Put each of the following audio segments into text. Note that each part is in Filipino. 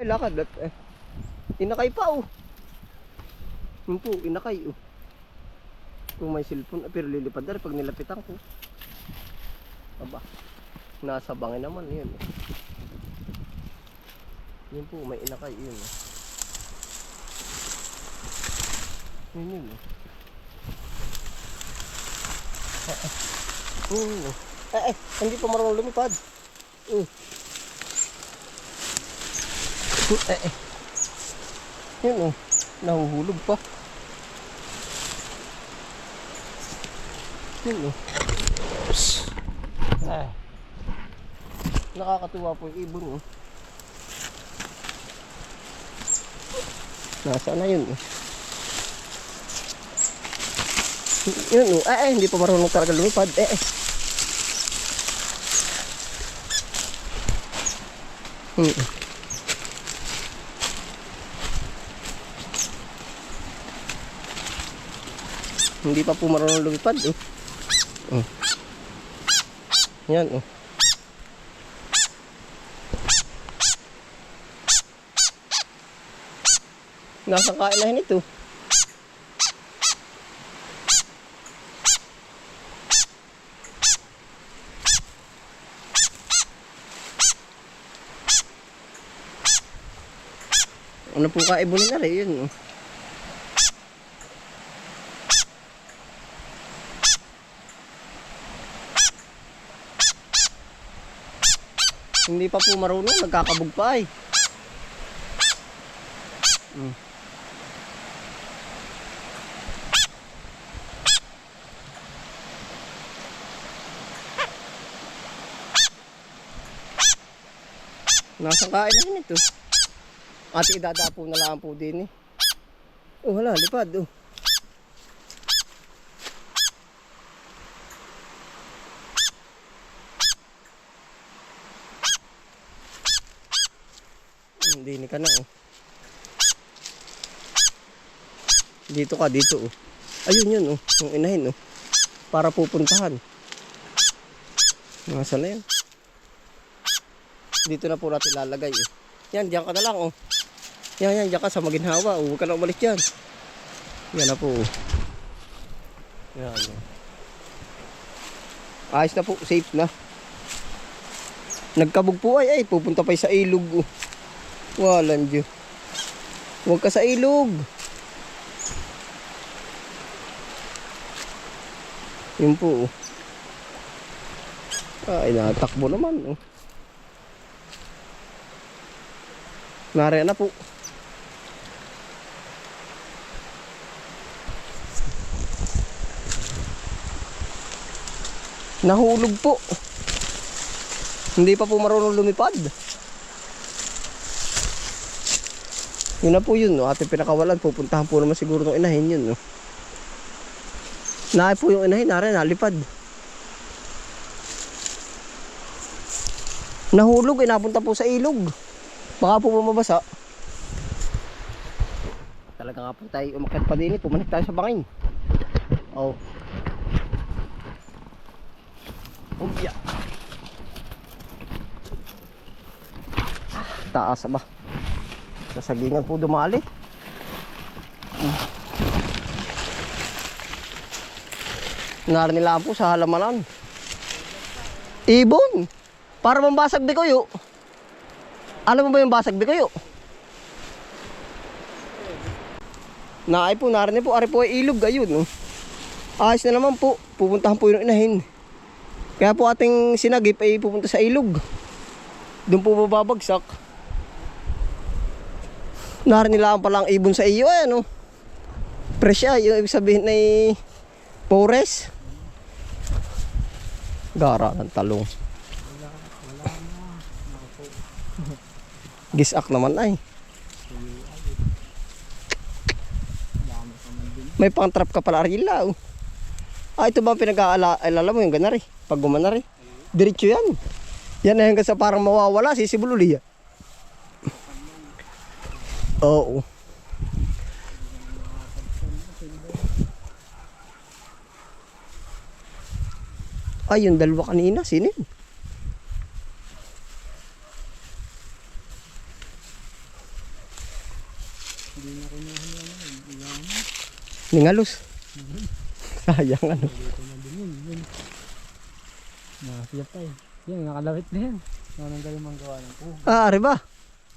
Ay, lakad. Inakay pa oh. Yun po, inakay oh. Kung may cellphone, pero lilipad na rin pag nilapitan ko. Aba, nasa bangin naman yun. Yun po, may inakay yun. Yun yun. Hindi pa marunong lumipad. Yun oh, nahuhulog pa. Yun oh. Nakakatuwa po yung ibon oh. Nasaan na yun oh. Yun oh, hindi pa marunong talaga lumipad. Hindi pa po marunong lumipad oh. Yan oh. Nasang kainahin ito? Ano po kaibunin na rin yun oh. Hindi pa po marunong, nagkakabog pa ay. Nasang kain na ito. Ate idadapo na lang po din eh. Oh wala, lipad oh. Hindi ka na oh. Dito ka, dito oh. Ayun yun oh, yung inahin oh. Para pupuntahan. Nasaan na yan? Dito na po natin lalagay eh. Yan, diyan ka na lang oh. Yan, diyan ka sa maginhawa oh. Huwag ka na umalis dyan. Yan na po oh. Yan oh. Ayos na po, safe na. Nagkabog po ay pupunta pa sa ilog oh. Walang Diyo. Huwag ka sa ilog. Yun po oh. Ay, natakbo naman oh. Nari na po. Nahulog po. Hindi pa po marunong lumipad. Yun na po yun no. Ating pinakawalan. Pupuntahan po naman siguro ng inahin yun no. Naay po yung inahin. Nari nalipad. Nahulog. Napunta po sa ilog. Baka po bumabasa. Talaga nga po tayo umakyat pa din. Pumanik tayo sa bangin. Oh. Ubya. Taas ba? Sasagingan po dumali. Narinig po sa halamanan. Ibon. Para mambasag di kayo. Alam mo ba yung basag di kayo? Naay po, narinig po. Ari po ay ilog. Ayun. No? Ayos na naman po. Pupuntahan po yung inahin. Kaya po ating sinagip ay pupunta sa ilog. Doon po bababagsak. Narinig lang palang ibon sa iyo. Ano? Presya. Yung ibig sabihin ay pores. Gara ng talong. Gisak naman ay. May pang-trap ka pala Arila oh. Ito ba pinag-aalala mo yung ganari? Pag gumanari diretso yan. Yan na hanggang sa parang mawawala sisibululi yan. Oo. Ay yung dalawa kanina sinin. Hindi na kinuha niya naman. Iyan. Ningalos. Sayang ano. Dito na din yun. Nakasiyap tayo. Yan, nakalawit na yan. Anong galing manggawa ng puho. Ari ba?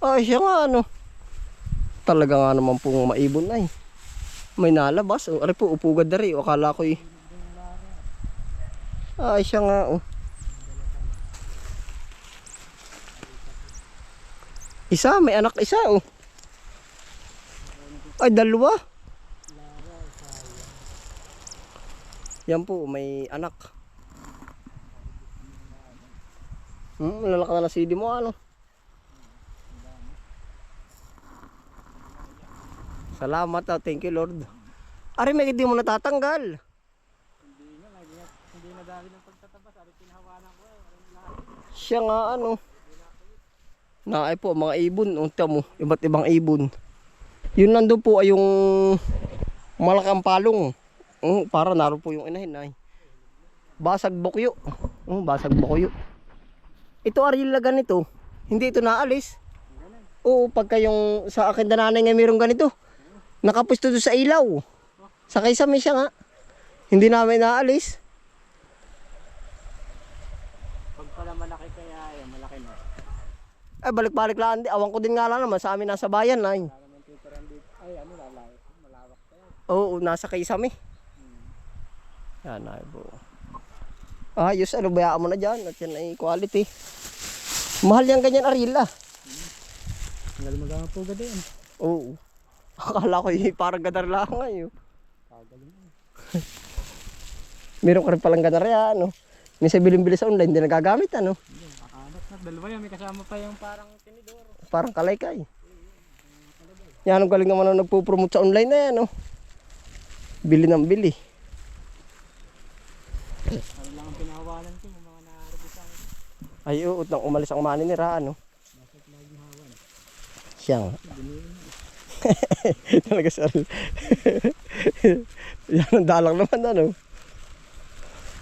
Ay, siya nga ano. Talaga nga naman pong maibon ay. May nalabas. O, ari po, upugad na rin. O, akala ko eh. Ay, siya nga oh. Isa, may anak isa oh. Ay, dalawa. Yan po, may anak. Lalaki na lang CD mo ano. Salamat thank you Lord. Ari, may hindi mo natatanggal. Hindi na dahil ng pagtatabas. Ari pinahawanan ko eh. Siya nga ano. Naay po mga ibon. Unta mo, iba't ibang ibon. Yun nandun po ay yung malakang palong. Para naroon po yung inahin ay. Basag bukyo. Basag bukyo. Ito ari yung lagan nito. Hindi ito naalis. Oo, pagka yung sa akin na nanay nga mayroong ganito. Nakapusto doon sa ilaw. Sa kaysami siya nga. Hindi namin naalis. Pag pala malaki kaya yan, malaki na. Ay, balik-balik lang. Awan ko din nga lang naman sa amin nasa bayan ay. Ay, ano lalawak? Malawak pa yan. Oo, nasa kaysami. Yan ay po. Ayos, ano bayaan mo na dyan. At yan ay quality. Mahal yan ganyan arila. Ngayon magawa po ganda yan. Oo. Akala ko parang gadar lang ngayon. Pagaling yan. Meron ka rin palang gadar yan. Ano? Minsan bilin-bili sa online, hindi nagagamit ano. Nakaanap na. Dalawa yan. May kasama pa yung parang tinidor. Parang kalaykay. Yan ang galing naman na nagpo-promote sa online na yan. Oh. Bili ng bili. Ano lang ang pinahawalan ko. Yung mga naharbisan ko. Ay oo, nang umalis ang mani ni Ra, ano. Bakit laging hawan? Siya nga. Talaga sorry. Yan ang dalang naman ano.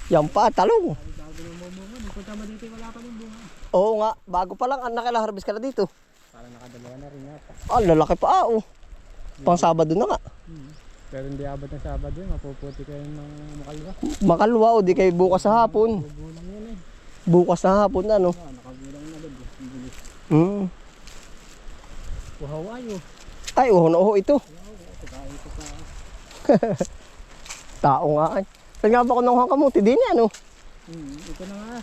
Yan pa, talong. Ay, bago ng momo. Nung tama dito wala pa ng bunga. Oo nga, bago pa lang, nakilaharbis ka na dito. Parang nakadalawa na rin yata. Lalaki pa oh. Pang Sabado na nga. Pero hindi abot ng Sabado yun. Mapuputi kayo ng makalwa. Makalwa o di kayo bukas sa hapon. Bubulang yun eh. Bukas na hapon ano. Nakabulang na agad. Ang bilis. Uhaw ayo. Ay, na ito. Pagkain ko pa. Tao nga ay. Saan nga ba ko nang kamuti? Di niya ano. Ito na nga.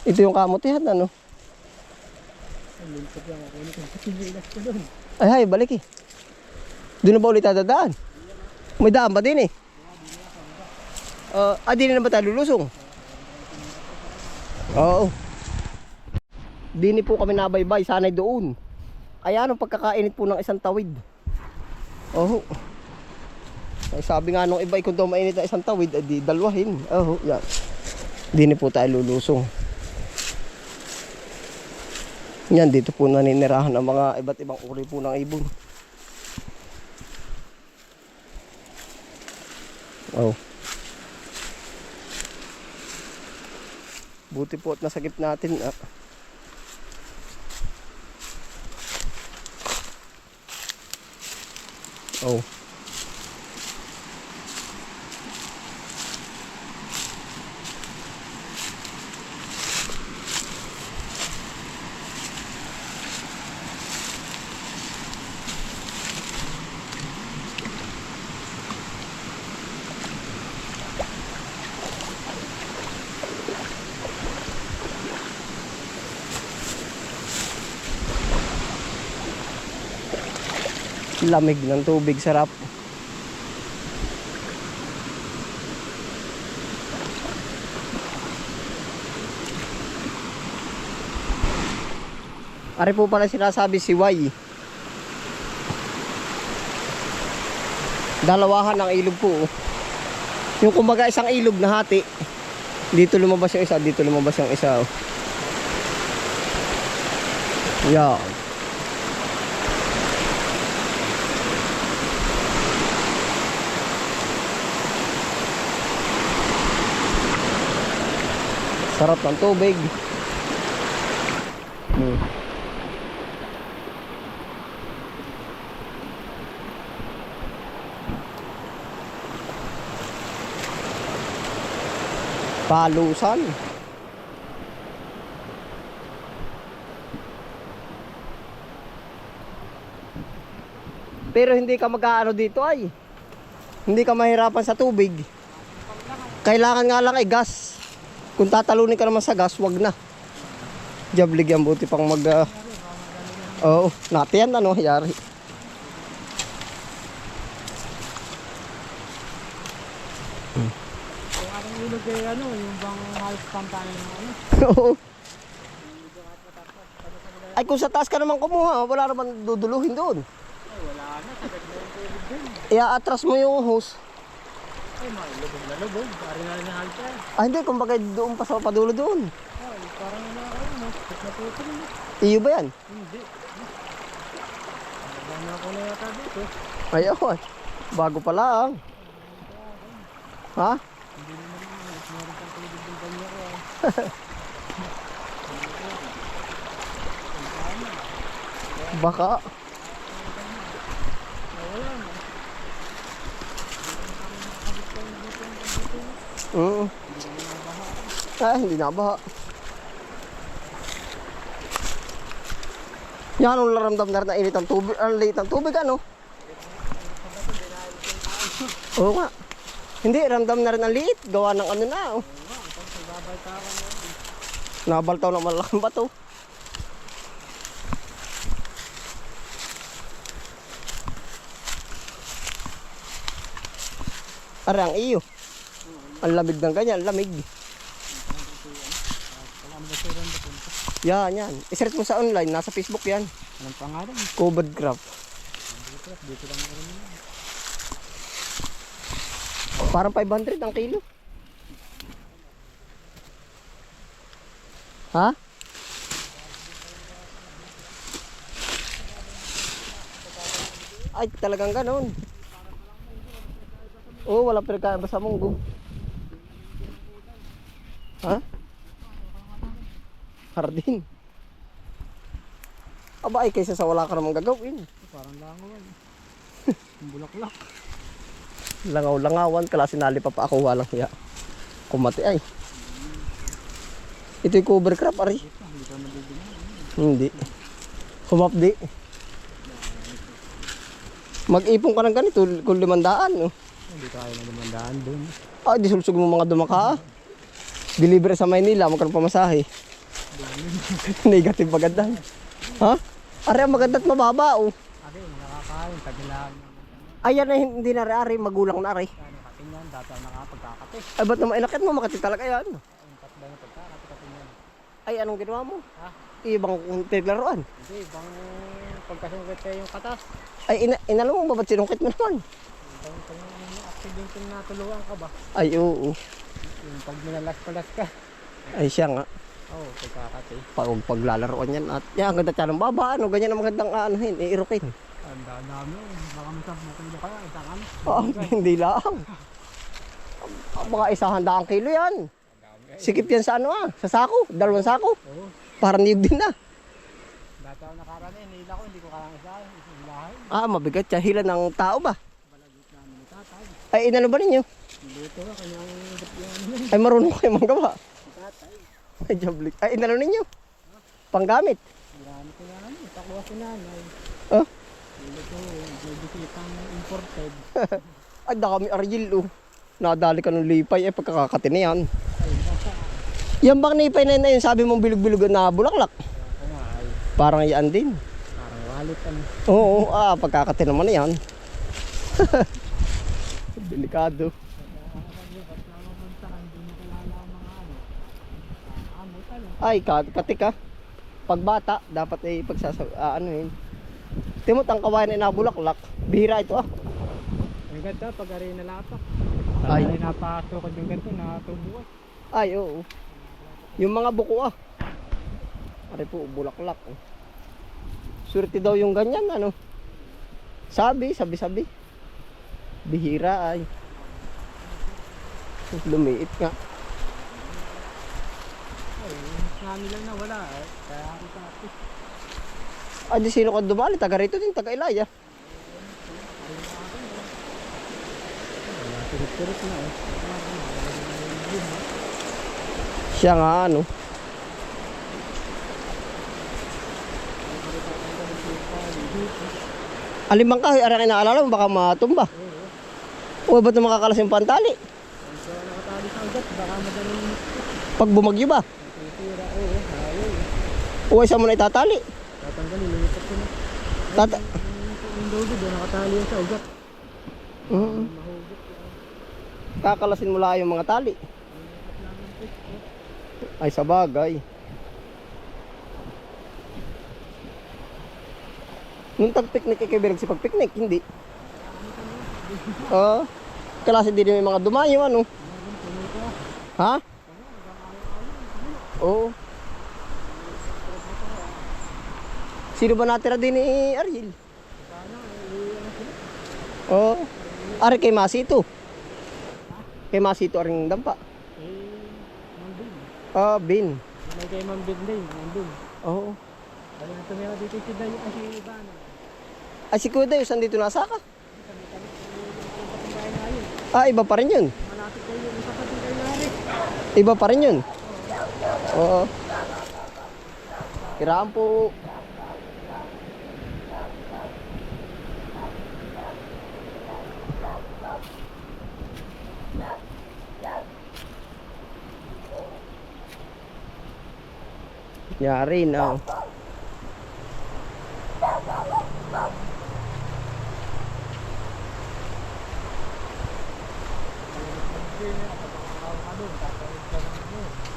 Ito yung kamutihan ano. Ang limpot lang ako. Ano kung pinilas ko doon. Ay, balik eh. Doon na ba ulit dadaan? May daan ba din eh? Di na ba tayo lulusong? Oo. Dini po kami nabaybay, sanay doon. Ay ano, pagkakainit po ng isang tawid. Oo. Ay, sabi nga nung iba, kung daw mainit na isang tawid, di dalwahin. Oo, yan. Dini po tayo lulusong. Yan, dito po naninirahan ang mga iba't ibang uri po ng ibon. Oh. Buti po at nasagip natin. Oh. Lamig ng tubig, sarap. Ari po pala sinasabi si Y. Dalawahan ang ilog po. Yung kumbaga isang ilog na hati. Dito lumabas yung isa, dito lumabas yung isa. Yan. Sarap ng tubig. Palusan. Pero hindi ka mag-aano dito ay. Hindi ka mahirapan sa tubig. Kailangan nga lang ay gas. Kung tatalunin ka naman sa gas, wag na. Jablig yan, buti pang mag... Oo, natin yan, ano, yari. Kung anong ilog kayo ano, yung bang halos pantay ng ano. Oo. Ay, kung sa taas ka naman kumuha, wala naman duduluhin doon. Ay wala na, sagad na yung tubig dun. Iaatras mo yung hose. Ay lubog na lubog, pari na rin yung halta. Ah, hindi, kumbaga doon pa sa padulo doon. Ay parang nakakaroon mo, natutuloy mo. Iyo ba yan? Hindi. Nagana ako na yata dito. Ayun. Bago pa lang. Ha? Hindi naman naman, meron kang tubig ng ganyan ko. Baka. Wala na. Oo. Ay, hindi nabaha. Yan, ang laramdam na rin ang init ng tubig. Ang liit ng tubig, ano? Oo nga. Hindi, ramdam na rin ang liit. Gawa ng ano na, oh. Nabaltaw ng malaking bato. Are, ang iyo. Ang lamig ng ganyan, lamig. Yan, yan. I-search mo sa online, nasa Facebook yan. Anong pangalan? Covered craft. Dito lang ako rin. Parang 500 ang kilo. Ha? Ay, talagang ganon. Oo, wala pinagkaiba sa munggo. Ha? Hardin. Aba ay kaysa sa wala ka namang gagawin. Parang langawan. Ang bulaklak. Langaw-langawan, kala sinali pa ako walang hiya. Kumati ay. Ito yung cover crop ari. Hindi ka mabibili. Hindi. Humapdi. Mag-ipon ka ng ganito kung 500. Oh. Hindi tayo na lumandaan doon. Ay, di sulsog mo mga dumaka. Deliver sa Maynila, magkaroon pamasahe. Negative maganda. Ha? Ari, ang maganda at mababa. Oh. Ari, nakakain. Tagilan. Ayan na hindi na ari, magulang na ari. Ano katingnan, dati ako nakapagkakate. Ay, ba't naman inakit mo? Makati talaga yan. Ang tatba yung pagkakate katingnan. Ay, anong ginawa mo? Ha? Ibang pinaglaruan. Hindi, bang pagkasungkit kayo yung katas. Ay, inalo mo ba? Ba't sinungkit mo naman? Bang accident yung natuluan ka ba? Ay, oo. Yung pag minalas-palas ka. Ay, siya nga. Oo, pagkakate. Paglalaroan yan at yan, ang ganda siya ng baba. Ano, ganyan ang magandang anuhin, iirukin. Ang dami. Baka masarap mo kilo kaya. Isang Oh, hindi lang. Mga 100 kilo yan. Sikip yan sa ano sa sako, 2 sako. Oo. Parang niyog din na. Dati ako nakarani, nila ko, hindi ko kayang isahin. Ilahin. Mabigat siya. Hila ng tao ba? Balagit namin ni tatay. Ay, inano ba ninyo? Dito ka, kanyang yung Ay, marunong kayo magawa. tatay. Ay, jablik. Ay, inano ninyo? Panggamit. Marami ko yan. Itakuha si nanay. Oh? Dito ko, bibisitang imported. Ay, dami argil, oh. Nadali ka ng lipay, pagkakakati na yan. Ay, baka. Yan bang nipay na yun, sabi mong bilog-bilog na bulaklak? Ako nga ay, Parang yan din. parang walit ano. Oo, pagkakati naman na yan. Delikado. Ay, katik ka. Pagbata, dapat ay anuhin. Timot ang kawayan ay nabulaklak. Bihira ito Ang ganda pag ari nalapak. Ay. Ay, napasok yung ganito, natubuan. Ay, oo. Yung mga buko Ari po, bulaklak. Swerte daw yung ganyan, ano. Sabi. Bihira ay. Lumiit nga. Ay, namin lang na wala eh. Kaya ako tapos. Ay, di sino ka dumali? Taga rito din, taga Ilaya. Wala, tirit-tirit na eh. Siya nga ano. Alimbang kahoy, ara kayo naalala mo, baka matumba. O ba't na makakalas yung pantali? Nakatali sa ugat, baka madaling Pag bumagyo ba? titira. Oo, ayaw. O isa mo na itatali. Tatanggalin, lumipat ko na. Tata Yung logo doon, nakatali yan sa ugat. Mm. Mahugot. Kakalasin mo lang yung mga tali. Ay sa bagay. Nung tag-picnic ikibirag si pag-picnic, hindi. Oo. Klase din yung mga dumayo ano. Ha? Oo. Sino ba natira din ni Ariel? Oo. Ari kay Masito. Kay Masito aring dampa. Mambin. Ah, Bin. May kay Mambin din, Mambin. Oo. Ano na tumira dito si Dayo, si Ibano. Ay si Kuya Dayo, saan dito nasaka? Bahay na yun. Ah, iba pa rin yun. Malapit kayo yung isa pa din kayo nari. Iba pa rin yun. Oo. Kiraan po. Yari na.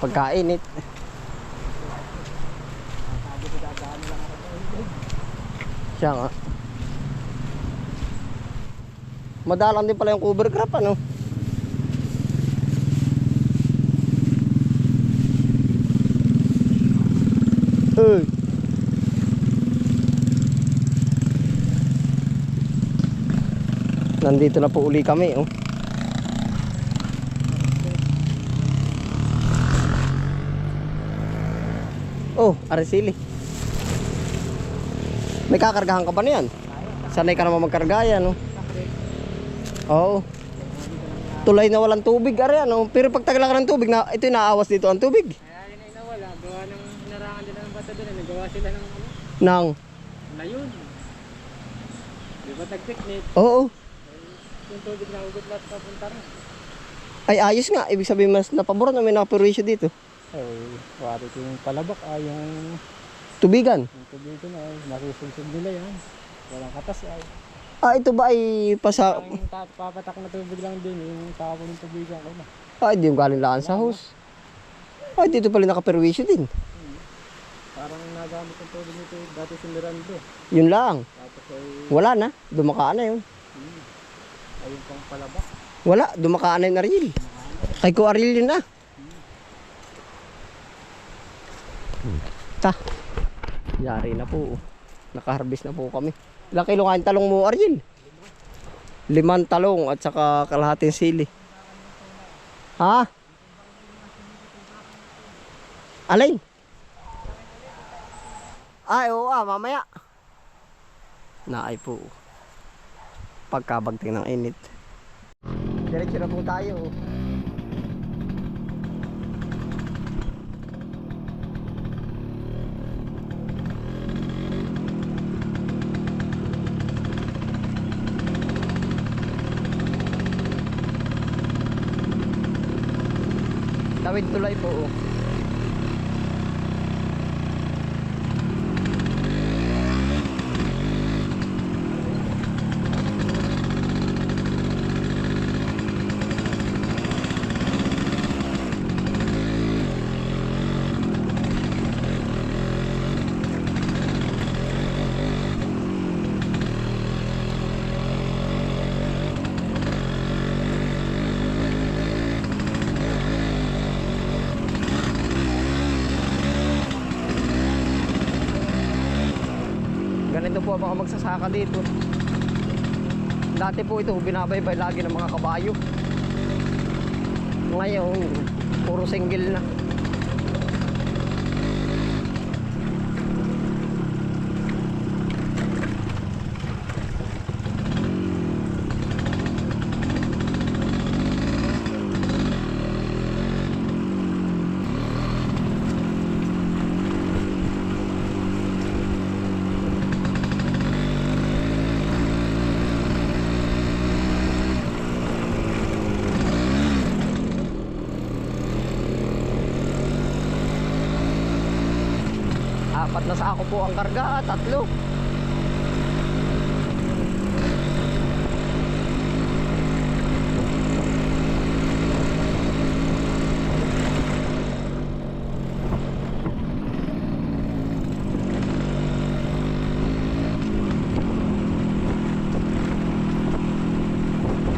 Pagkainit. Siya nga. Madalang din pala yung cover crop ano. Hey. Nandito na po uli kami oh. Oh, aresili. May kakargahan ka ba niyan? Sanay ka naman magkarga yan oh. Oo. Tulay na walang tubig are ano. Pero pag tagalan ka ng tubig na ito naawas dito ang tubig. Kaya yun ay nawala, gawa ng narangan nila ng bata doon, nagawa sila ng ano, Nang. na yun. Di ba tag-picnic? Oo. Yung tubig na ugot lahat papunta rin. Ay ayos nga. Ibig sabihin mas napaboran na may nakaperwisyo dito. Ay, wari ko yung palabak yung Tubigan. tubig ko na ay nasusunsod nila yan. Walang katas ay. Ah, ito ba ay pasa... Ang papatak na tubig lang din, yung tapon ng tubig ko na. Ay, di yung galing laan sa hose. Ay, dito pala nakaperwisyo din. Parang nagamit ang tubig nito dati si Mirando. Yun lang. Tapos ay, Wala na. Dumakaan na yun. ayun pang palabak. Wala. Dumakaan na yung Ariel. Kay ko Ariel yun na. Ta. Yari na po. Nakaharvest na po kami. Ilang kilo kain talong mo Ariel? 5 talong at saka kalahating sili. Ha? Alin? Ay, oo mamaya. Naay po. Pagkabagting ng init. Diretso na po tayo. Tawid tulay po. Ganito po ang mga magsasaka dito. Dati po ito binabaybay lagi ng mga kabayo. Ngayon puro single na. po ang karga, 3.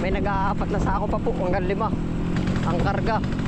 May nag-aapat na sako pa po hanggang 5 ang karga.